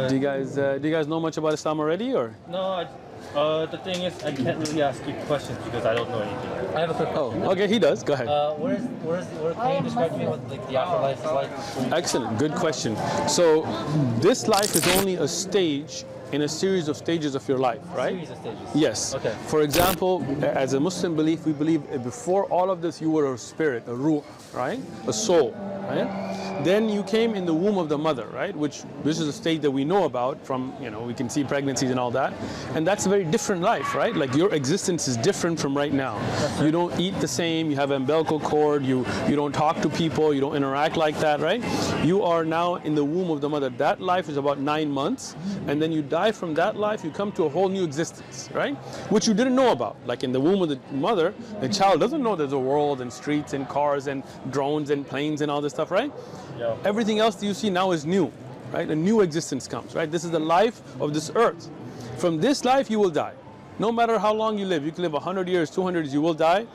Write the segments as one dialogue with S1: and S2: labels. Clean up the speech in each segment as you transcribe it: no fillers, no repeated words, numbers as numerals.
S1: Do you guys know much about Islam already, or?
S2: No, the thing is, I can't really ask you questions because I don't know anything. I have a quick question.
S1: Oh, okay, he does. Go ahead.
S2: Can you describe to me what the afterlife is like?
S1: Excellent, good question. So, this life is only a stage in a series of stages of your life, right?
S2: Series of stages.
S1: Yes.
S2: Okay.
S1: For example, as a Muslim belief, we believe before all of this, you were a spirit, a ruh, right? A soul, right? Then you came in the womb of the mother, right? Which this is a state that we know about from, we can see pregnancies and all that. And that's a very different life, right? Like your existence is different from right now. You don't eat the same, you have an umbilical cord, you don't talk to people, you don't interact like that, right? You are now in the womb of the mother. That life is about 9 months. And then you die from that life, you come to a whole new existence, right? Which you didn't know about. Like in the womb of the mother, the child doesn't know there's a world and streets and cars and drones and planes and all this stuff, right?
S2: Yeah.
S1: Everything else that you see now is new, right? A new existence comes, right? This is the life of this earth. From this life, you will die. No matter how long you live, you can live 100 years, 200 years, you will die.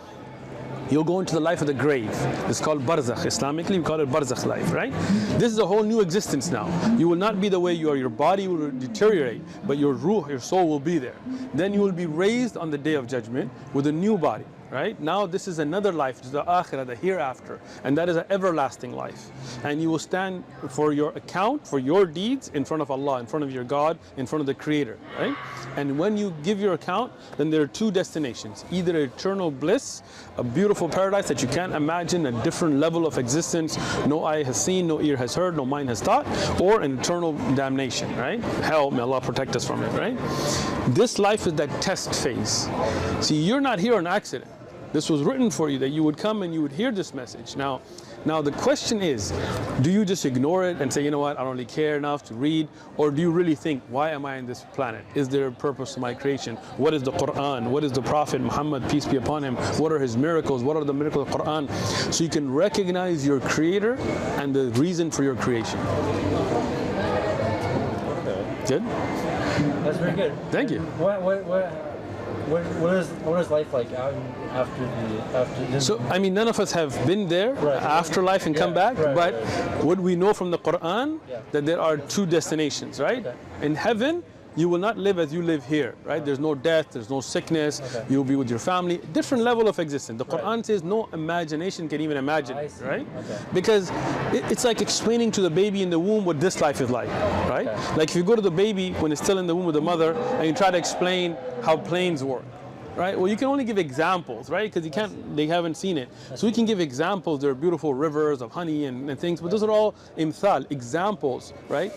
S1: You'll go into the life of the grave. It's called barzakh. Islamically, we call it barzakh life, right? This is a whole new existence now. You will not be the way you are. Your body will deteriorate, but your ruh, your soul will be there. Then you will be raised on the day of judgment with a new body. Right? Now this is another life, which is the akhirah, the hereafter, and that is an everlasting life. And you will stand for your account, for your deeds in front of Allah, in front of your God, in front of the Creator, right? And when you give your account, then there are two destinations, either eternal bliss, a beautiful paradise that you can't imagine, a different level of existence, no eye has seen, no ear has heard, no mind has thought, or an eternal damnation, right? Hell, may Allah protect us from it, right? This life is that test phase. See, you're not here on accident. This was written for you, that you would come and you would hear this message. Now the question is, do you just ignore it and say, you know what, I don't really care enough to read? Or do you really think, why am I on this planet? Is there a purpose to my creation? What is the Quran? What is the Prophet Muhammad, peace be upon him? What are his miracles? What are the miracles of the Quran? So you can recognize your Creator and the reason for your creation. Good?
S2: That's very good.
S1: Thank you.
S2: What is life like after this?
S1: So, I mean, none of us have been there,
S2: right.
S1: Afterlife and come back, but what we know from the Quran, that there are two destinations, right?
S2: Okay.
S1: In heaven, you will not live as you live here, right? There's no death, there's no sickness, you'll be with your family, different level of existence. The Quran says no imagination can even imagine it, right?
S2: Okay.
S1: Because it's like explaining to the baby in the womb what this life is like, right? Like if you go to the baby when it's still in the womb of the mother and you try to explain how planes work, right? Well, you can only give examples, right? Because they haven't seen it. So we can give examples. There are beautiful rivers of honey and things, but those are all imthal, examples, right?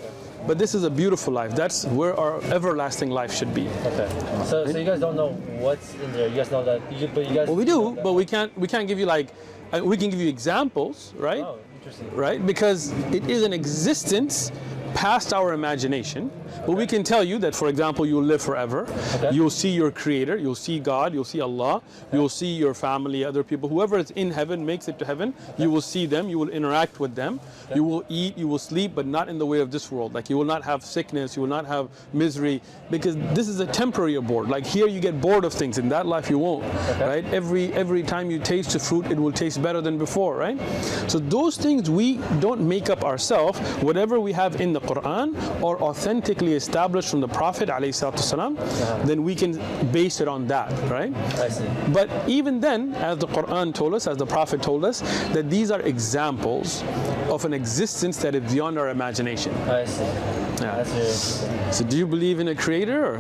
S1: But this is a beautiful life. That's where our everlasting life should be.
S2: Okay. So you guys don't know what's in there. You guys know that. But you guys.
S1: Well, we do, but we can't give you like. We can give you examples, right?
S2: Oh, interesting.
S1: Right, because it is an existence past our imagination. But we can tell you that, for example, you'll live forever. Okay. You'll see your Creator, you'll see God, you'll see Allah, you'll see your family, other people, whoever is in heaven, makes it to heaven, you will see them, you will interact with them, you will eat, you will sleep, but not in the way of this world. Like you will not have sickness, you will not have misery, because this is a temporary abode. Like here you get bored of things, in that life you won't, right? Every time you taste the fruit, it will taste better than before, right? So those things we don't make up ourselves. Whatever we have in the Quran or authentically established from the Prophet ﷺ, then we can base it on that, right?
S2: I see.
S1: But even then, as the Quran told us, as the Prophet told us, that these are examples of an existence that is beyond our imagination.
S2: I see.
S1: Yeah.
S2: That's very interesting.
S1: So do you believe in a Creator? Or?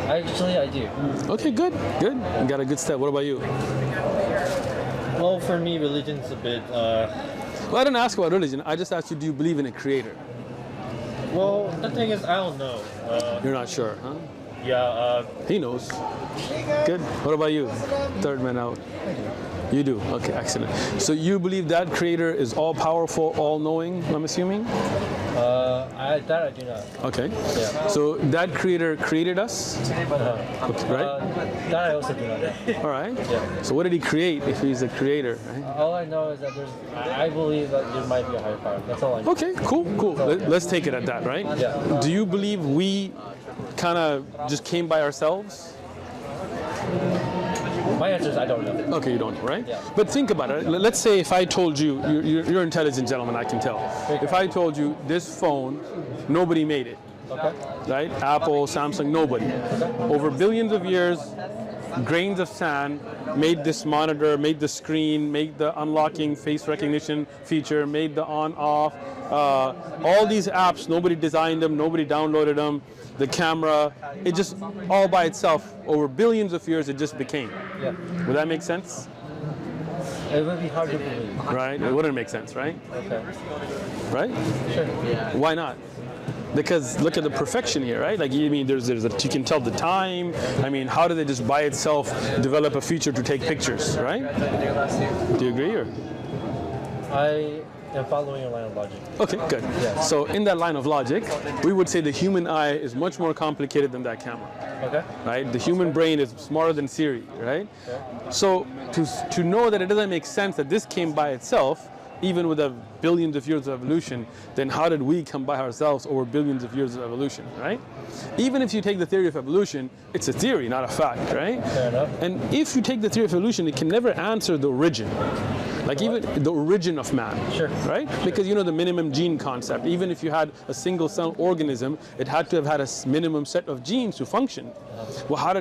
S2: Actually, I do.
S1: Okay, good. You got a good step. What about you?
S2: Well, for me, religion's a bit...
S1: Well, I didn't ask about religion. I just asked you, do you believe in a Creator?
S2: Well, the thing is, I don't know.
S1: You're not sure, huh?
S2: Yeah.
S1: He knows. Good. What about you? Third man out. You do? Okay, excellent. So you believe that Creator is all-powerful, all-knowing, I'm assuming?
S2: That I do not.
S1: Okay.
S2: Yeah.
S1: So that Creator created us? Right?
S2: That I also do not know.
S1: All right.
S2: Yeah.
S1: So what did He create if He's a Creator? Right?
S2: All I know is that I believe that there might be a higher power. That's all I know.
S1: Okay, cool. Let's take it at that, right?
S2: Yeah.
S1: Do you believe we kind of just came by ourselves?
S2: My answer is I don't know.
S1: Okay, you don't know, right?
S2: Yeah.
S1: But think about it. Let's say if I told you, you're an intelligent gentleman, I can tell. If I told you this phone, nobody made it,
S2: Okay.
S1: right? Apple, Samsung, nobody. Over billions of years, grains of sand made this monitor, made the screen, made the unlocking face recognition feature, made the on-off. All these apps, nobody designed them, nobody downloaded them. The camera, it just all by itself, over billions of years, it just became.
S2: Yeah.
S1: Would that make sense?
S2: It would be hard to believe.
S1: Right? It wouldn't make sense, right?
S2: Okay.
S1: Right?
S2: Sure.
S1: Why not? Because look at the perfection here, right? Like, you mean you can tell the time. I mean, how did they just by itself develop a feature to take pictures, right? Do you agree, or?
S2: I am following your line of logic.
S1: Okay, good.
S2: Yeah.
S1: So in that line of logic, we would say the human eye is much more complicated than that camera,
S2: Okay.
S1: right? The human brain is smarter than Siri, right?
S2: Yeah.
S1: So to know that it doesn't make sense that this came by itself, even with billions of years of evolution, then how did we come by ourselves over billions of years of evolution, right? Even if you take the theory of evolution, it's a theory, not a fact, right?
S2: Fair enough.
S1: And if you take the theory of evolution, it can never answer the origin. Like even the origin of man,
S2: Sure.
S1: right? Because you know the minimum gene concept. Even if you had a single cell organism, it had to have had a minimum set of genes to function. Well, how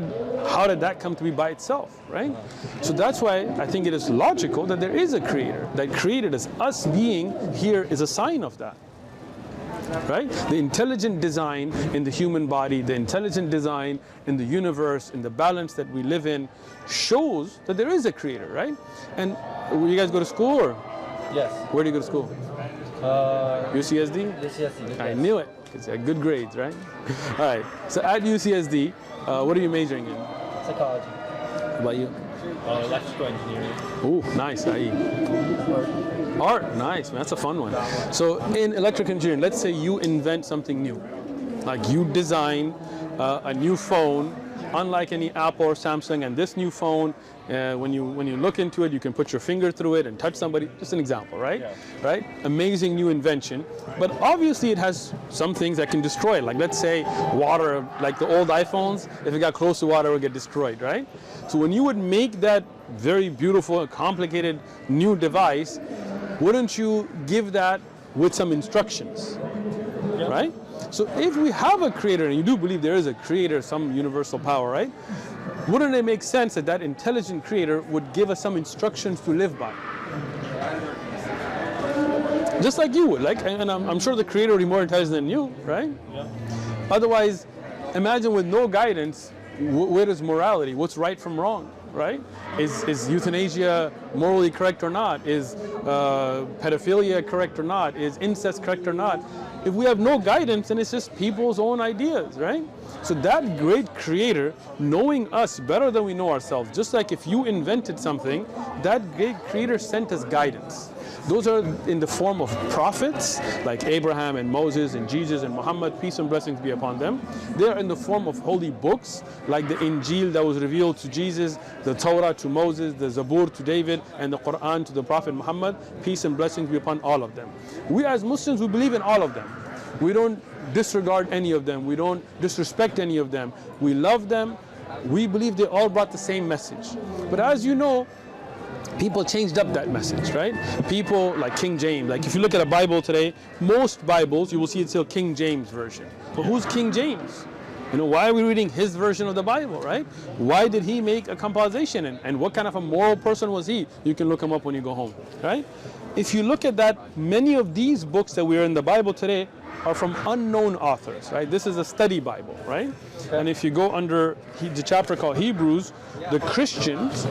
S1: did that come to be by itself, right? So that's why I think it is logical that there is a creator that created us. Us being here is a sign of that. Right? The intelligent design in the human body, the intelligent design in the universe, in the balance that we live in, shows that there is a creator, right? And you guys go to school, or
S2: Yes.
S1: where do you go to school? UCSD?
S2: UCSD.
S1: I knew it, because you had good grades, right? All right, so at UCSD, what are you majoring in?
S2: Psychology.
S1: How about you?
S2: Electrical engineering.
S1: Ooh, nice, IE. Art, nice, man, that's a fun one. So in electrical engineering, let's say you invent something new. Like you design a new phone, unlike any Apple or Samsung, and this new phone, when you look into it, you can put your finger through it and touch somebody, just an example, right?
S2: Yeah.
S1: Right? Amazing new invention, but obviously it has some things that can destroy it. Like let's say water, like the old iPhones, if it got close to water, it would get destroyed, right? So when you would make that very beautiful, complicated new device, wouldn't you give that with some instructions,
S2: Yeah.
S1: right? So if we have a creator, and you do believe there is a creator, some universal power, right? Wouldn't it make sense that that intelligent creator would give us some instructions to live by? Just like you would, like, and I'm sure the creator would be more intelligent than you, right?
S2: Yeah.
S1: Otherwise, imagine with no guidance, where is morality? What's right from wrong, right? Is euthanasia morally correct or not? Is pedophilia correct or not? Is incest correct or not? If we have no guidance, then it's just people's own ideas, right? So that great creator, knowing us better than we know ourselves, just like if you invented something, that great creator sent us guidance. Those are in the form of prophets, like Abraham and Moses and Jesus and Muhammad, peace and blessings be upon them. They are in the form of holy books, like the Injil that was revealed to Jesus, the Torah to Moses, the Zabur to David, and the Quran to the Prophet Muhammad, peace and blessings be upon all of them. We as Muslims, we believe in all of them. We don't disregard any of them. We don't disrespect any of them. We love them. We believe they all brought the same message. But as you know, people changed up that message, right? People like King James, like if you look at a Bible today, most Bibles, you will see it's still King James version. But who's King James? You know, why are we reading his version of the Bible, right? Why did he make a composition? And what kind of a moral person was he? You can look him up when you go home, right? If you look at that, many of these books that we are in the Bible today are from unknown authors, right? This is a study Bible, right? And if you go under the chapter called Hebrews, the Christians,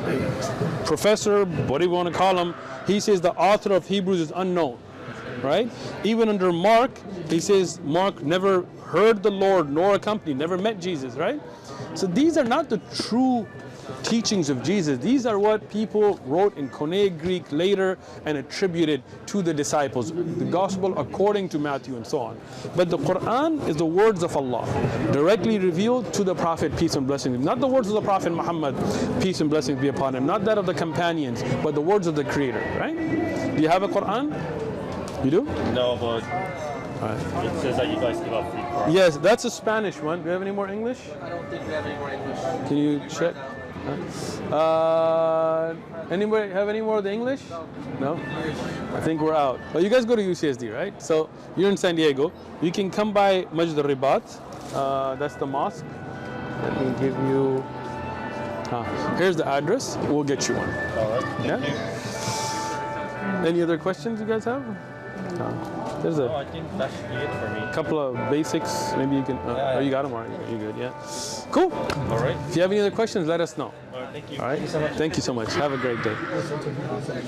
S1: professor, whatever you want to call him, he says the author of Hebrews is unknown, right? Even under Mark, he says Mark never heard the Lord nor a company, never met Jesus, right? So these are not the true teachings of Jesus. These are what people wrote in Koine Greek later and attributed to the disciples, the gospel according to Matthew and so on. But the Quran is the words of Allah, directly revealed to the Prophet, peace and blessings, not the words of the Prophet Muhammad, peace and blessings be upon him, not that of the companions, but the words of the Creator, right? Do you have a Quran? You do?
S2: No, but
S1: Right.
S2: it says that you guys give out free Quran.
S1: Yes, that's a Spanish one. Do you have any more English?
S3: I don't think we have any more English.
S1: Can you check? Anybody have any more of the English? No? I think we're out. Well, you guys go to UCSD, right? So you're in San Diego. You can come by Majd al-Ribat. That's the mosque. Let me give you... here's the address. We'll get you one.
S2: All right.
S1: Yeah? Any other questions you guys have? There's
S2: Oh,
S1: a
S2: I think that should be it for me.
S1: couple of basics. Maybe you can... oh, you got them already. You're good, yeah. Cool.
S2: All right.
S1: If you have any other questions, let us know.
S2: All right. Thank you.
S1: All right?
S2: Thank you so much.
S1: Thank you so much. Have a great day.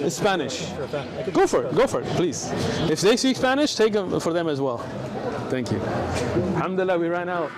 S1: It's Spanish. Go for it, please. If they speak Spanish, take them for them as well. Thank you. Alhamdulillah, we ran out.